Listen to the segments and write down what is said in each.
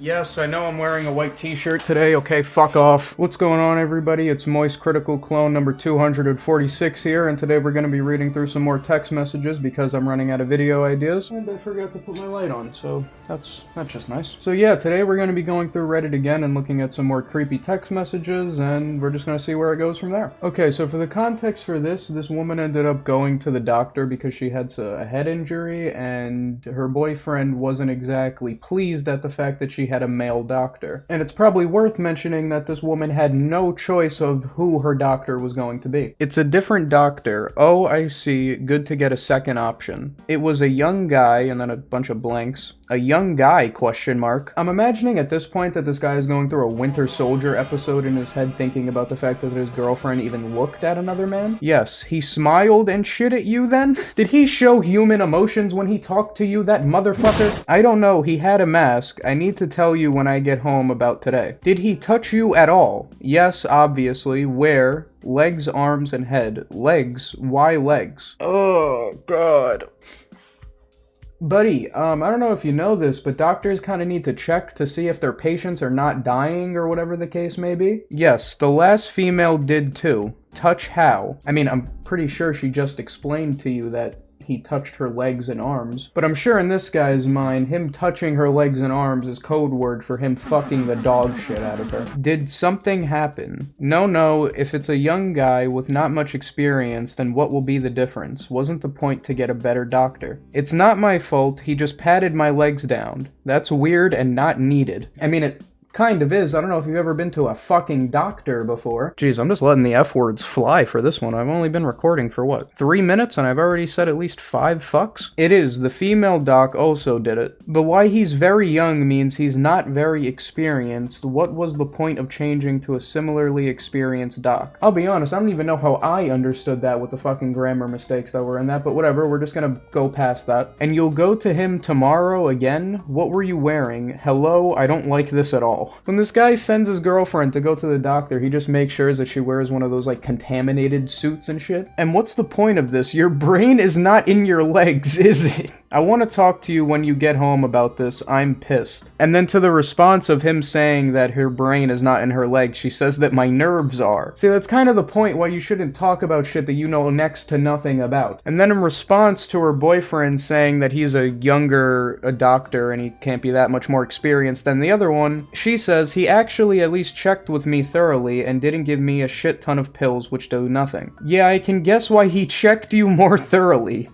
Yes, I know I'm wearing a white t-shirt today, okay, fuck off. What's going on, everybody? It's Moist Critical Clone number 246 here, and today we're going to be reading through some more text messages because I'm running out of video ideas, and I forgot to put my light on, so that's just nice. So yeah, today we're going to be going through Reddit again and looking at some more creepy text messages, and we're just going to see where it goes from there. Okay, so for the context for this woman ended up going to the doctor because she had a head injury, and her boyfriend wasn't exactly pleased at the fact that she had a male doctor. And it's probably worth mentioning that this woman had no choice of who her doctor was going to be. It's a different doctor. Oh, I see. Good to get a second option. It was a young guy, and then a bunch of blanks. A young guy, question mark. I'm imagining at this point that this guy is going through a Winter Soldier episode in his head thinking about the fact that his girlfriend even looked at another man. Yes, he smiled and shit at you then? Did he show human emotions when he talked to you, that motherfucker? I don't know, he had a mask. I need to tell you when I get home about today. Did he touch you at all? Yes, obviously. Where? Legs, arms, and head. Legs? Why legs? Oh, God. Buddy, I don't know if you know this, but doctors kind of need to check to see if their patients are not dying or whatever the case may be. Yes, the last female did too. Touch how? I mean, I'm pretty sure she just explained to you that he touched her legs and arms. But I'm sure in this guy's mind, him touching her legs and arms is code word for him fucking the dog shit out of her. Did something happen? No, if it's a young guy with not much experience, then what will be the difference? Wasn't the point to get a better doctor? It's not my fault, he just patted my legs down. That's weird and not needed. I mean, it kind of is. I don't know if you've ever been to a fucking doctor before. Jeez, I'm just letting the F words fly for this one. I've only been recording for what, 3 minutes, and I've already said at least 5 fucks? It is. The female doc also did it. But why he's very young means he's not very experienced. What was the point of changing to a similarly experienced doc? I'll be honest, I don't even know how I understood that with the fucking grammar mistakes that were in that, but whatever, we're just gonna go past that. And you'll go to him tomorrow again? What were you wearing? Hello? I don't like this at all. When this guy sends his girlfriend to go to the doctor, he just makes sure that she wears one of those, like, contaminated suits and shit. And what's the point of this? Your brain is not in your legs, is it? I want to talk to you when you get home about this. I'm pissed. And then to the response of him saying that her brain is not in her legs, she says that my nerves are. See, that's kind of the point why you shouldn't talk about shit that you know next to nothing about. And then in response to her boyfriend saying that he's a doctor and he can't be that much more experienced than the other one, she says he actually at least checked with me thoroughly and didn't give me a shit ton of pills which do nothing. Yeah, I can guess why he checked you more thoroughly.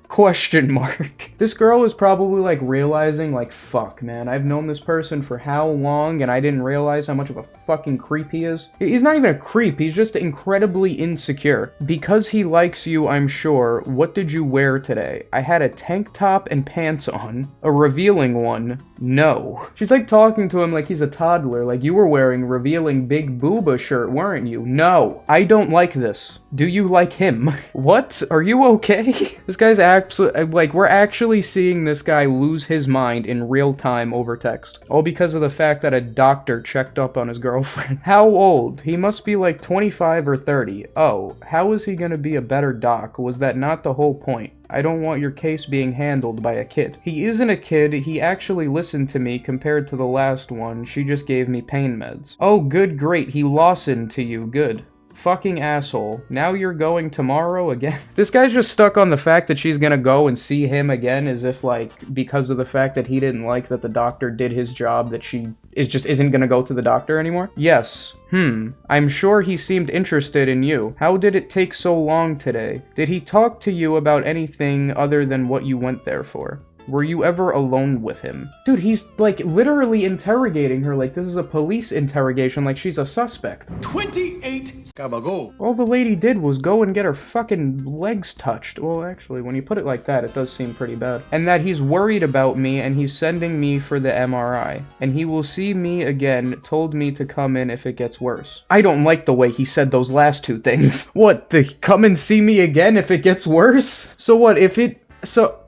Question mark. This girl is probably like realizing like, fuck man, I've known this person for how long and I didn't realize how much of a fucking creep he is. He's not even a creep, he's just incredibly insecure. Because he likes you, I'm sure. What did you wear today? I had a tank top and pants on. A revealing one. No. She's like talking to him like he's a toddler, like you were wearing revealing big booba shirt, weren't you? No. I don't like this. Do you like him? What? Are you okay? This guy's like, we're actually seeing this guy lose his mind in real time over text. All because of the fact that a doctor checked up on his girlfriend. How old? He must be like 25 or 30. Oh, how is he gonna be a better doc? Was that not the whole point? I don't want your case being handled by a kid. He isn't a kid, he actually listened to me compared to the last one. She just gave me pain meds. Oh, good, great, he listened to you, good. Fucking asshole. Now you're going tomorrow again? This guy's just stuck on the fact that she's gonna go and see him again as if, like, because of the fact that he didn't like that the doctor did his job, that she isn't gonna go to the doctor anymore? Yes. I'm sure he seemed interested in you. How did it take so long today? Did he talk to you about anything other than what you went there for? Were you ever alone with him? Dude, he's, like, literally interrogating her like this is a police interrogation, like she's a suspect. 28 Gabago. All the lady did was go and get her fucking legs touched. Well, actually, when you put it like that, it does seem pretty bad. And that he's worried about me and he's sending me for the MRI. And he will see me again, told me to come in if it gets worse. I don't like the way he said those last two things. What, the come and see me again if it gets worse? So what, if it... So...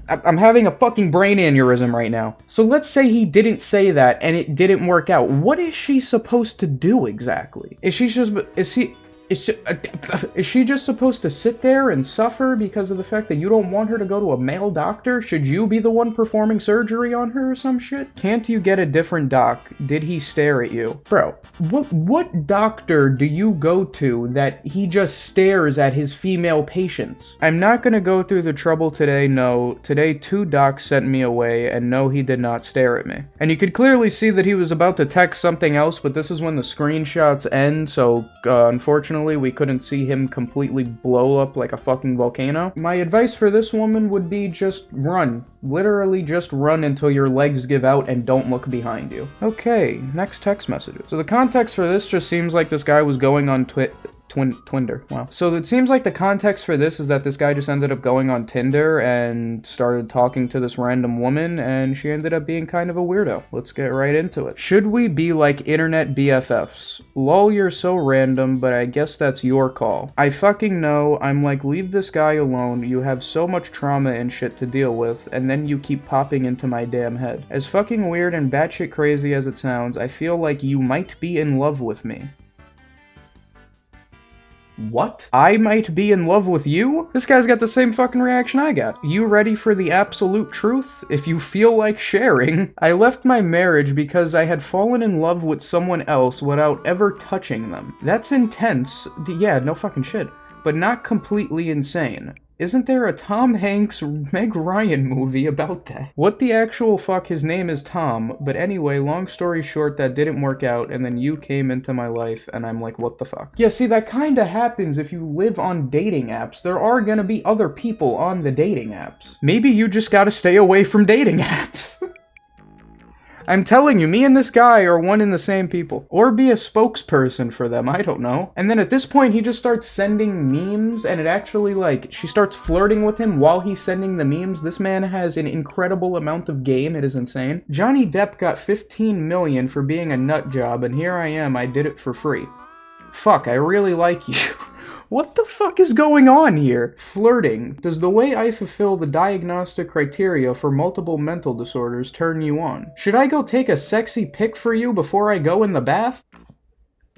I'm having a fucking brain aneurysm right now. So let's say he didn't say that and it didn't work out. What is she supposed to do exactly? Is Is she just supposed to sit there and suffer because of the fact that you don't want her to go to a male doctor? Should you be the one performing surgery on her or some shit? Can't you get a different doc? Did he stare at you? Bro, what doctor do you go to that he just stares at his female patients? I'm not gonna go through the trouble today, no. Today 2 docs sent me away, and no, he did not stare at me. And you could clearly see that he was about to text something else, but this is when the screenshots end, so unfortunately we couldn't see him completely blow up like a fucking volcano. My advice for this woman would be just run. Literally just run until your legs give out and don't look behind you. Okay, next text messages. So the context for this just seems like this guy was going on Tinder. Wow. So it seems like the context for this is that this guy just ended up going on Tinder and started talking to this random woman, and she ended up being kind of a weirdo. Let's get right into it. Should we be like internet BFFs? Lol, you're so random, but I guess that's your call. I fucking know. I'm like, leave this guy alone. You have so much trauma and shit to deal with, and then you keep popping into my damn head. As fucking weird and batshit crazy as it sounds, I feel like you might be in love with me. What? I might be in love with you? This guy's got the same fucking reaction I got. You ready for the absolute truth? If you feel like sharing. I left my marriage because I had fallen in love with someone else without ever touching them. That's intense. Yeah, no fucking shit. But not completely insane. Isn't there a Tom Hanks, Meg Ryan movie about that? What the actual fuck? His name is Tom. But anyway, long story short, that didn't work out, and then you came into my life, and I'm like, what the fuck? Yeah, see, that kinda happens if you live on dating apps. There are gonna be other people on the dating apps. Maybe you just gotta stay away from dating apps. I'm telling you, me and this guy are one and the same people. Or be a spokesperson for them, I don't know. And then at this point, he just starts sending memes, and it actually, like, she starts flirting with him while he's sending the memes. This man has an incredible amount of game, it is insane. Johnny Depp got 15 million for being a nut job, and here I am, I did it for free. Fuck, I really like you. What the fuck is going on here? Flirting. Does the way I fulfill the diagnostic criteria for multiple mental disorders turn you on? Should I go take a sexy pic for you before I go in the bath?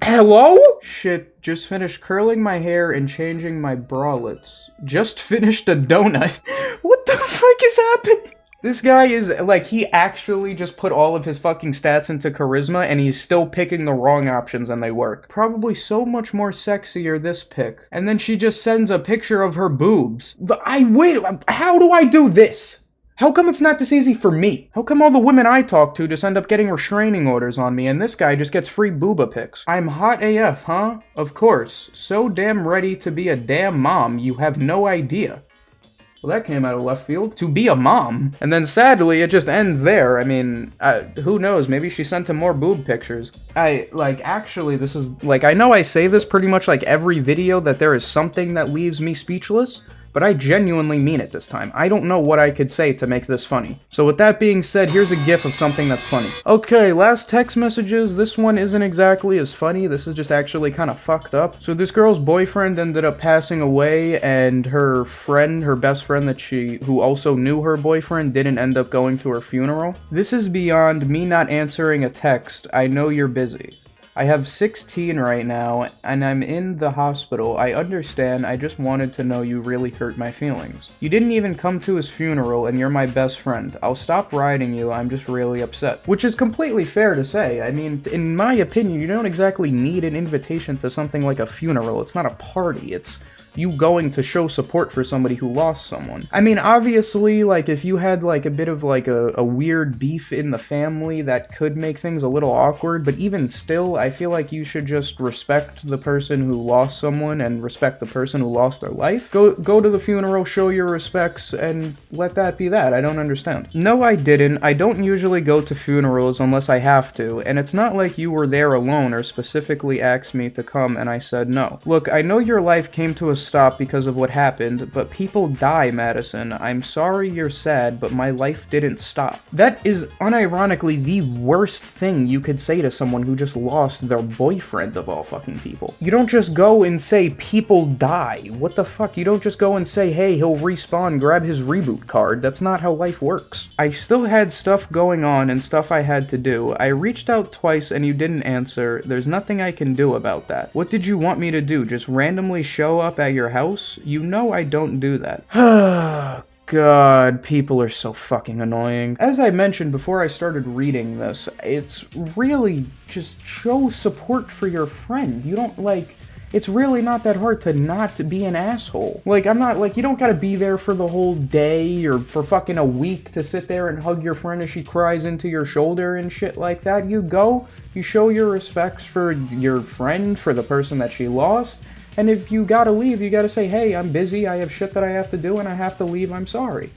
Hello? Shit, just finished curling my hair and changing my bralettes. Just finished a donut. What the fuck is happening? This guy is, like, he actually just put all of his fucking stats into charisma, and he's still picking the wrong options, and they work. Probably so much more sexier, this pic. And then she just sends a picture of her boobs. Wait, how do I do this? How come it's not this easy for me? How come all the women I talk to just end up getting restraining orders on me, and this guy just gets free booba pics? I'm hot AF, huh? Of course. So damn ready to be a damn mom, you have no idea. Well, that came out of left field. To be a mom. And then sadly, it just ends there. I mean, who knows? Maybe she sent him more boob pictures. Actually, this is, like, I know I say this pretty much like every video that there is something that leaves me speechless, but I genuinely mean it this time. I don't know what I could say to make this funny. So with that being said, here's a gif of something that's funny. Okay, last text messages. This one isn't exactly as funny. This is just actually kind of fucked up. So this girl's boyfriend ended up passing away, and her friend, her best friend who also knew her boyfriend, didn't end up going to her funeral. This is beyond me not answering a text. I know you're busy. I have 16 right now, and I'm in the hospital. I understand, I just wanted to know you really hurt my feelings. You didn't even come to his funeral, and you're my best friend. I'll stop riding you, I'm just really upset. Which is completely fair to say. I mean, in my opinion, you don't exactly need an invitation to something like a funeral. It's not a party, it's you going to show support for somebody who lost someone. I mean, obviously, like, if you had, like, a bit of, like, a weird beef in the family, that could make things a little awkward, but even still, I feel like you should just respect the person who lost someone and respect the person who lost their life. Go to the funeral, show your respects, and let that be that. I don't understand. No, I didn't. I don't usually go to funerals unless I have to, and it's not like you were there alone or specifically asked me to come and I said no. Look, I know your life came to a stop because of what happened, but people die, Madison. I'm sorry you're sad, but my life didn't stop. That is unironically the worst thing you could say to someone who just lost their boyfriend of all fucking people. You don't just go and say people die. What the fuck? You don't just go and say, hey, he'll respawn, grab his reboot card. That's not how life works. I still had stuff going on and stuff I had to do. I reached out twice and you didn't answer. There's nothing I can do about that. What did you want me to do? Just randomly show up at your house? You know I don't do that. God, people are so fucking annoying. As I mentioned before I started reading this, it's really just show support for your friend. You don't, like... It's really not that hard to not be an asshole. Like, I'm not, like, you don't gotta be there for the whole day or for fucking a week to sit there and hug your friend as she cries into your shoulder and shit like that. You go, you show your respects for your friend, for the person that she lost, and if you gotta leave, you gotta say, hey, I'm busy, I have shit that I have to do, and I have to leave, I'm sorry.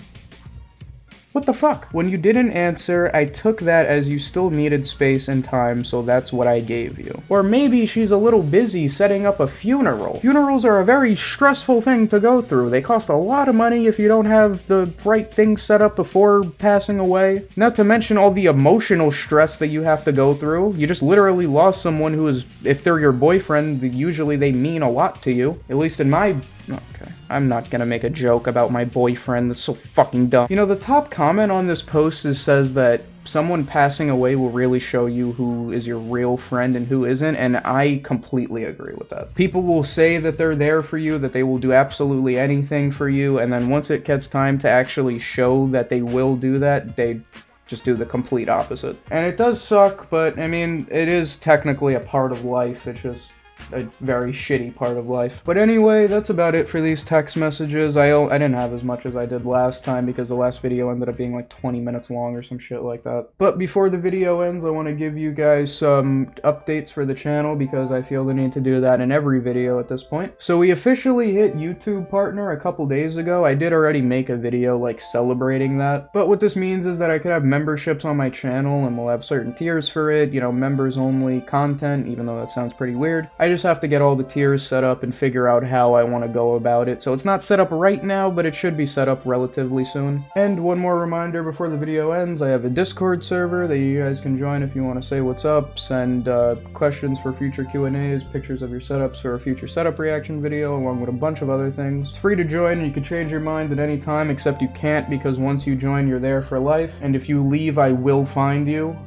What the fuck? When you didn't answer, I took that as you still needed space and time, so that's what I gave you. Or maybe she's a little busy setting up a funeral. Funerals are a very stressful thing to go through. They cost a lot of money if you don't have the right things set up before passing away. Not to mention all the emotional stress that you have to go through. You just literally lost someone who is, if they're your boyfriend, usually they mean a lot to you. At least in my... Okay. I'm not gonna make a joke about my boyfriend, that's so fucking dumb. You know, the top comment on this post says that someone passing away will really show you who is your real friend and who isn't, and I completely agree with that. People will say that they're there for you, that they will do absolutely anything for you, and then once it gets time to actually show that they will do that, they just do the complete opposite. And it does suck, but I mean, it is technically a part of life. It's just a very shitty part of life. But anyway, that's about it for these text messages. I didn't have as much as I did last time because the last video ended up being like 20 minutes long or some shit like that. But before the video ends, I want to give you guys some updates for the channel because I feel the need to do that in every video at this point. So we officially hit YouTube Partner a couple days ago. I did already make a video like celebrating that. But what this means is that I could have memberships on my channel and we'll have certain tiers for it, you know, members only content, even though that sounds pretty weird. I just have to get all the tiers set up and figure out how I want to go about it. So it's not set up right now, but it should be set up relatively soon. And one more reminder before the video ends, I have a Discord server that you guys can join if you want to say what's up, send questions for future Q&As, pictures of your setups for a future setup reaction video, along with a bunch of other things. It's free to join and you can change your mind at any time, except you can't because once you join, you're there for life. And if you leave, I will find you.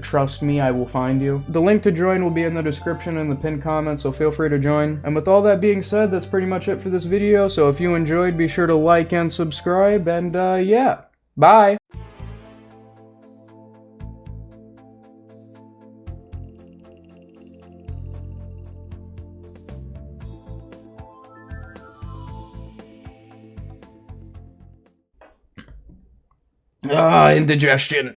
Trust me, I will find you. The link to join will be in the description and the pinned comment, so feel free to join. And with all that being said, that's pretty much it for this video, so if you enjoyed, be sure to like and subscribe, and yeah, bye! Indigestion.